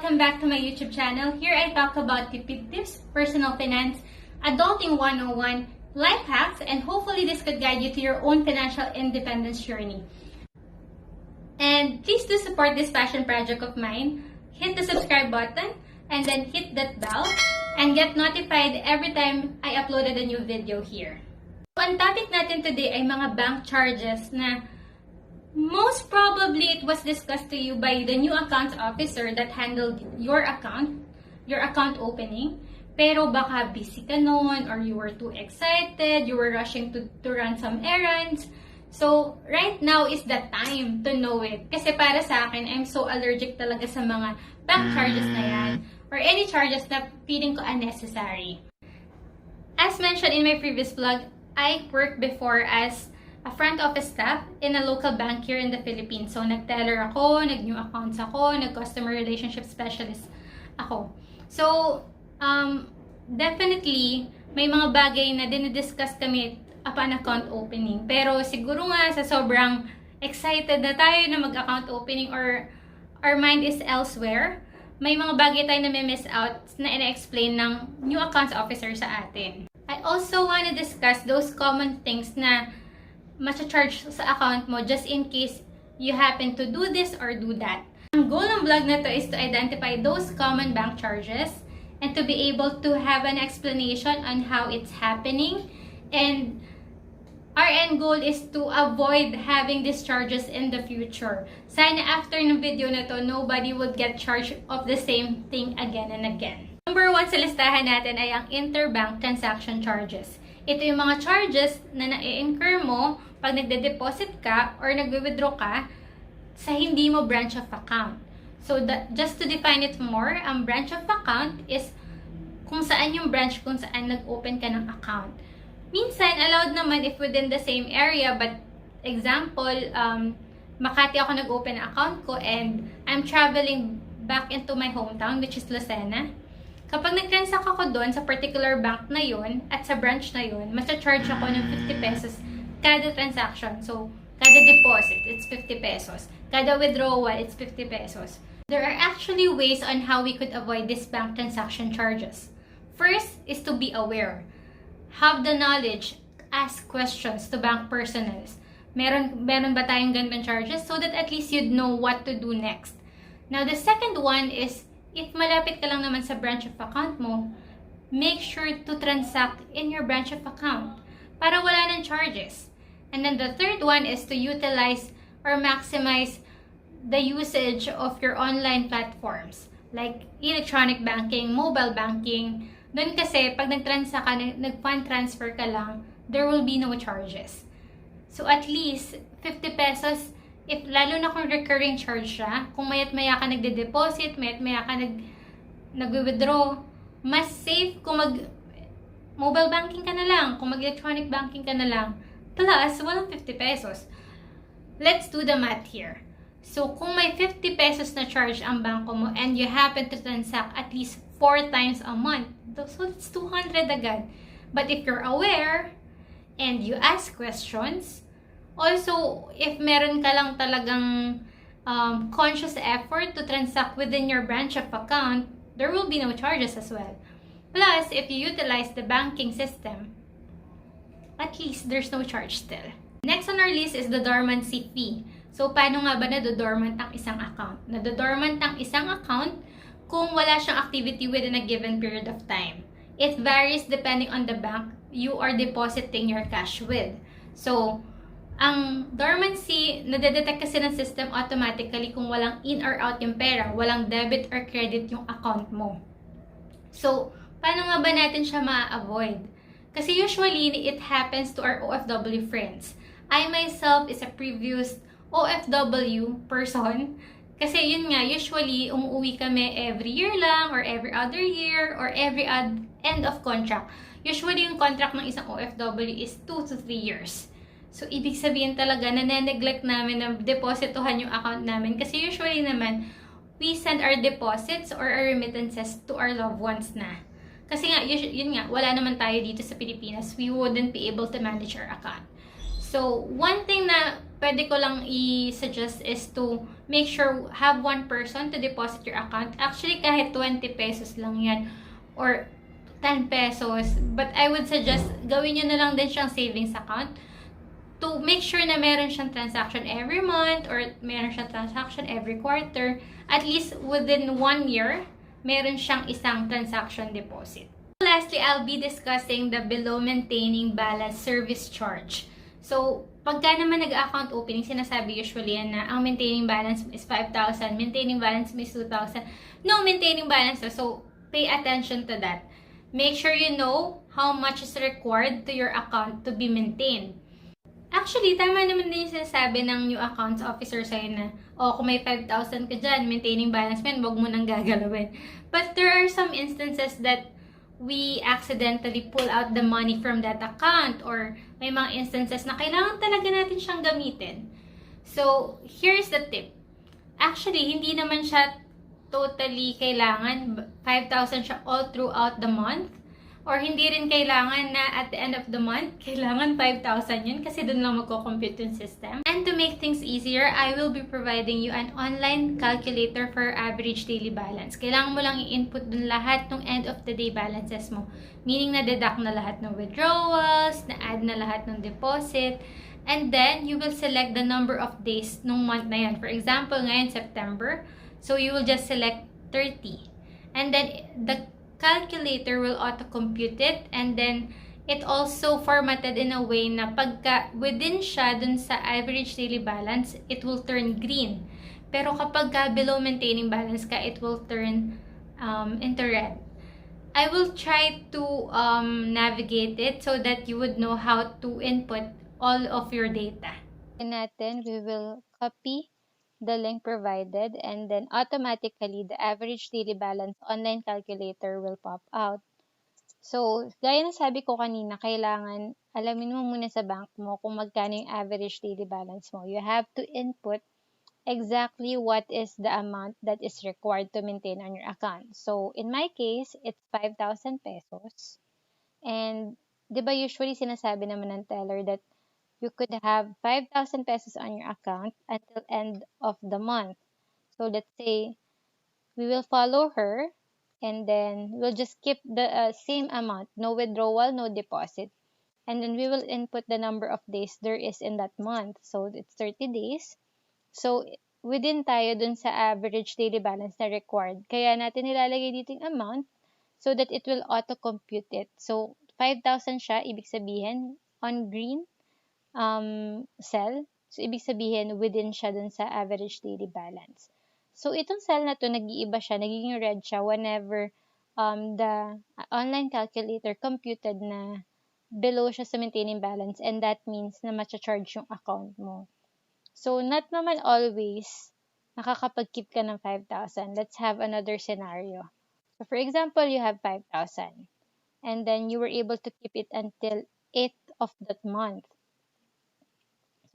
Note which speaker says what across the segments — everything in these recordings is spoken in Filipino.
Speaker 1: welcome back to my YouTube channel. Here I talk about tipid tips, personal finance, adulting 101, life hacks, and hopefully this could guide you to your own financial independence journey. And please do support this passion project of mine. Hit the subscribe button and then hit that bell and get notified every time I uploaded a new video here. So, ang topic natin today ay mga bank charges na most probably it was discussed to you by the new accounts officer that handled your account opening. Pero baka busy ka noon or you were too excited, you were rushing to run some errands. So, right now is the time to know it. Kasi para sa akin, I'm so allergic talaga sa mga bank charges na yan or any charges na feeling ko unnecessary. As mentioned in my previous vlog, I worked before as a front office staff in a local bank here in the Philippines. So, nag-teller ako, nag-new accounts ako, nag-customer relationship specialist ako. So, definitely, may mga bagay na dinidiscuss kami upon account opening. Pero siguro nga sa sobrang excited na tayo na mag-account opening or our mind is elsewhere, may mga bagay tayo na may miss out na ina-explain ng new accounts officer sa atin. I also want to discuss those common things na ma-charge sa account mo just in case you happen to do this or do that. Ang goal ng vlog na to is to identify those common bank charges and to be able to have an explanation on how it's happening. And our end goal is to avoid having these charges in the future. Sana after ng video na to, nobody would get charged of the same thing again and again. Number 1 sa listahan natin ay ang interbank transaction charges. Ito yung mga charges na na-incur mo pag nagde-deposit ka or nagwe-withdraw ka sa hindi mo branch of account. So, just to define it more, ang branch of account is kung saan yung branch kung saan nag-open ka ng account. Minsan, allowed naman if within the same area, but example, Makati ako nag-open na account ko and I'm traveling back into my hometown, which is Lucena. Kapag nag-transact ako doon sa particular bank na yun at sa branch na yun, mas-charge ako ng 50 pesos kada transaction. So, kada deposit, it's 50 pesos. Kada withdrawal, it's 50 pesos. There are actually ways on how we could avoid these bank transaction charges. First is to be aware. Have the knowledge. Ask questions to bank personnel. Meron ba tayong ganun charges? So that at least you'd know what to do next. Now, the second one is, if malapit ka lang naman sa branch of account mo, make sure to transact in your branch of account para wala ng charges. And then the third one is to utilize or maximize the usage of your online platforms like electronic banking, mobile banking. Doon kasi pag nag-transact ka, nag-fund transfer ka lang, there will be no charges. So at least 50 pesos, if lalo na kung recurring charge siya, kung mayat-maya ka nagde-deposit, mayat-maya ka nag-withdraw, mas safe kung mobile banking ka na lang, kung mag-electronic banking ka na lang, plus walang 50 pesos. Let's do the math here. So, kung may 50 pesos na charge ang bangko mo and you happen to transact at least 4 times a month, so it's 200 agad. But if you're aware and you ask questions, also, if meron ka lang talagang conscious effort to transact within your branch of account, there will be no charges as well. Plus, if you utilize the banking system, at least there's no charge still. Next on our list is the dormancy fee. So, paano nga ba nadodormant ang isang account? Nadodormant ang isang account kung wala siyang activity within a given period of time. It varies depending on the bank you are depositing your cash with. So, ang dormancy, nadedetect kasi ng system automatically kung walang in or out yung pera, walang debit or credit yung account mo. So, paano nga ba natin siya ma-avoid? Kasi usually, it happens to our OFW friends. I myself is a previous OFW person. Kasi yun nga, usually, umuwi kami every year lang, or every other year, or every end of contract. Usually, yung contract ng isang OFW is 2 to 3 years. So, ibig sabihin talaga, na-neglect namin na depositohan yung account namin. Kasi usually naman, we send our deposits or our remittances to our loved ones na. Kasi nga, yun nga, wala naman tayo dito sa Pilipinas. We wouldn't be able to manage our account. So, one thing na pwede ko lang i-suggest is to make sure have one person to deposit your account. Actually, kahit 20 pesos lang yan or 10 pesos. But I would suggest gawin nyo na lang din siyang savings account to make sure na meron siyang transaction every month or meron siyang transaction every quarter. At least within 1 year, meron siyang isang transaction deposit. Lastly, I'll be discussing the below maintaining balance service charge. So, pagka naman nag-account opening, sinasabi usually yan na ang maintaining balance is 5,000, maintaining balance is 2,000. No maintaining balance. So, pay attention to that. Make sure you know how much is required to your account to be maintained. Actually, tama naman din yung sinasabi ng new accounts officer sa'yo na, kung may 5,000 ka dyan, maintaining balance mo, wag mo nang gagalawin. But there are some instances that we accidentally pull out the money from that account or may mga instances na kailangan talaga natin siyang gamitin. So, here's the tip. Actually, hindi naman siya totally kailangan 5,000 siya all throughout the month. Or hindi rin kailangan na at the end of the month, kailangan 5,000 yun kasi dun lang magko-compute yung system. And to make things easier, I will be providing you an online calculator for average daily balance. Kailangan mo lang i-input dun lahat ng end of the day balances mo. Meaning na-deduct na lahat ng withdrawals, na-add na lahat ng deposit, and then you will select the number of days nung month na yan. For example, ngayon September, so you will just select 30. And then the calculator will auto-compute it, and then it also formatted in a way na pagka within siya dun sa average daily balance, it will turn green. Pero kapag below maintaining balance ka, it will turn into red. I will try to navigate it so that you would know how to input all of your data. Natin, we will copy the link provided, and then automatically the average daily balance online calculator will pop out. So, gaya ng sabi ko kanina, kailangan alamin mo muna sa bank mo kung magkano yung average daily balance mo. You have to input exactly what is the amount that is required to maintain on your account. So, in my case, it's 5,000 pesos. And, di ba usually sinasabi naman ng teller that you could have 5,000 pesos on your account until end of the month. So let's say we will follow her, and then we'll just keep the same amount, no withdrawal, no deposit. And then we will input the number of days there is in that month. So it's 30 days. So within tayo dun sa average daily balance na required. Kaya natin nilalagay dito yung amount so that it will auto-compute it. So 5,000 siya, ibig sabihin on green cell. So, ibig sabihin, within siya dun sa average daily balance. So, itong cell na to, nag-iiba siya, nagiging red siya whenever the online calculator computed na below siya sa maintaining balance, and that means na matcha-charge yung account mo. So, not naman always nakakapag-keep ka ng 5,000. Let's have another scenario. So, for example, you have 5,000, and then you were able to keep it until 8th of that month.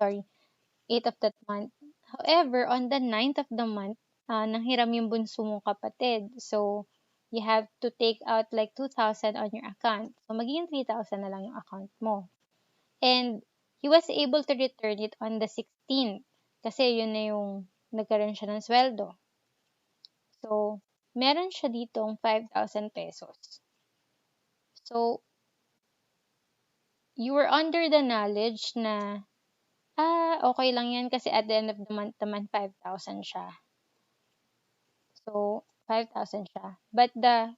Speaker 1: 8th of that month. However, on the 9th of the month, nanghiram yung bunso mong kapatid. So, you have to take out like 2,000 on your account. So, magiging 3,000 na lang yung account mo. And, he was able to return it on the 16th. Kasi yun na yung nagkaroon siya ng sweldo. So, meron siya ditong 5,000 pesos. So, you were under the knowledge na okay lang yan kasi at the end of the month naman 5,000 siya. So, 5,000 siya. But the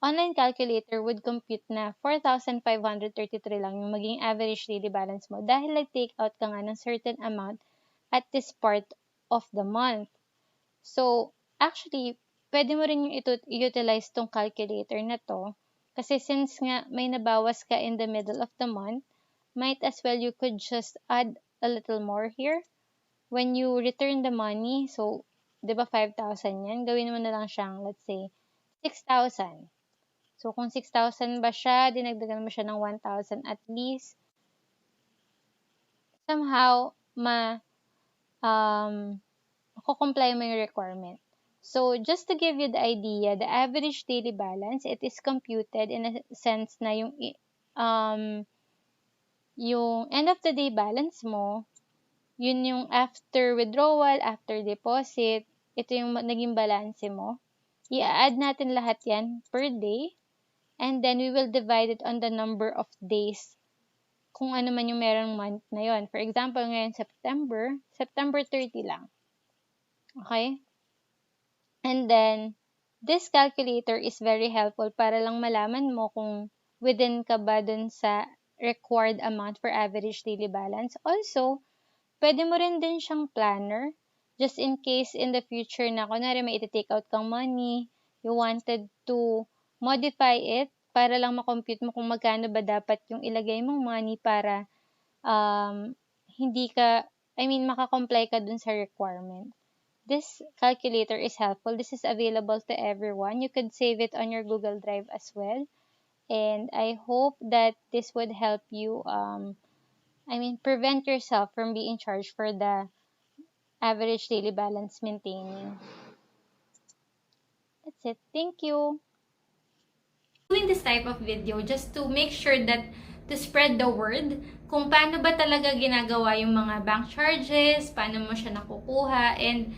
Speaker 1: online calculator would compute na 4,533 lang yung maging average daily balance mo dahil nag-take out ka nga ng certain amount at this part of the month. So, actually, pwede mo rin yung i-utilize tong calculator na to kasi since nga may nabawas ka in the middle of the month, might as well you could just add a little more here. When you return the money, so, di ba 5,000 yan? Gawin mo na lang siyang, let's say, 6,000. So, kung 6,000 ba siya, dinagdagan mo siya ng 1,000 at least, somehow, comply mo yung requirement. So, just to give you the idea, the average daily balance, it is computed in a sense na yung end of the day balance mo,
Speaker 2: Yun yung after withdrawal, after deposit, ito yung naging balance mo. I-add natin lahat yan per day, and then we will divide it on the number of days kung ano man yung merong month na yon. For example, ngayon September 30 lang. Okay? And then, this calculator is very helpful para lang malaman mo kung within ka ba dun sa required amount for average daily balance. Also, pwede mo rin din siyang planner, just in case in the future na kunwari may iti-take out kang money, you wanted to modify it para lang makompute mo kung magkano ba dapat yung ilagay mong money para makakomply ka dun sa requirement. This calculator is helpful. This is available to everyone. You could save it on your Google Drive as well. And I hope that this would help you prevent yourself from being charged for the average daily balance maintaining. That's it. Thank you.
Speaker 1: Doing this type of video just to make sure that to spread the word kung paano ba talaga ginagawa yung mga bank charges, paano mo siya nakukuha, and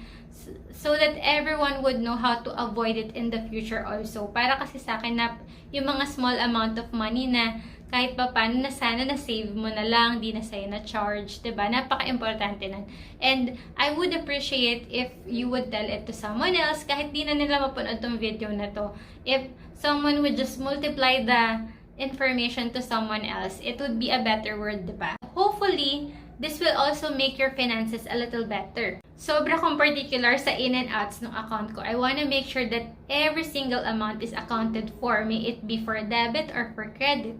Speaker 1: so that everyone would know how to avoid it in the future also. Para kasi sa akin na yung mga small amount of money na kahit pa paano na sana na-save mo na lang, di na sa'yo na-charge, diba? Napaka-importante nan. And I would appreciate if you would tell it to someone else, kahit di na nila mapanood tong video na to. If someone would just multiply the information to someone else, it would be a better word, diba? Hopefully, this will also make your finances a little better. Sobra kong particular sa in and outs ng account ko. I want to make sure that every single amount is accounted for, may it be for debit or for credit.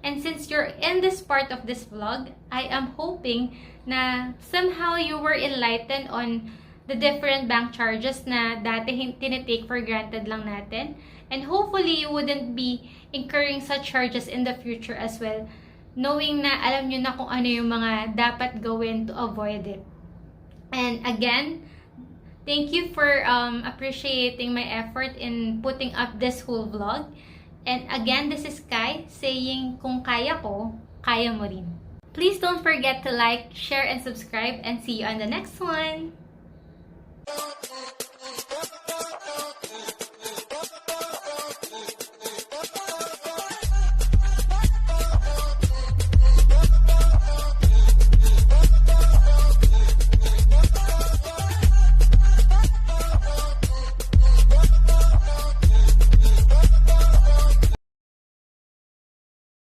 Speaker 1: And since you're in this part of this vlog, I am hoping na somehow you were enlightened on the different bank charges na dati tinitake for granted lang natin. And hopefully, you wouldn't be incurring such charges in the future as well, knowing na alam nyo na kung ano yung mga dapat gawin to avoid it. And again, thank you for appreciating my effort in putting up this whole vlog. And again, this is Kai saying, kung kaya ko, kaya mo rin. Please don't forget to like, share, and subscribe, and see you on the next one!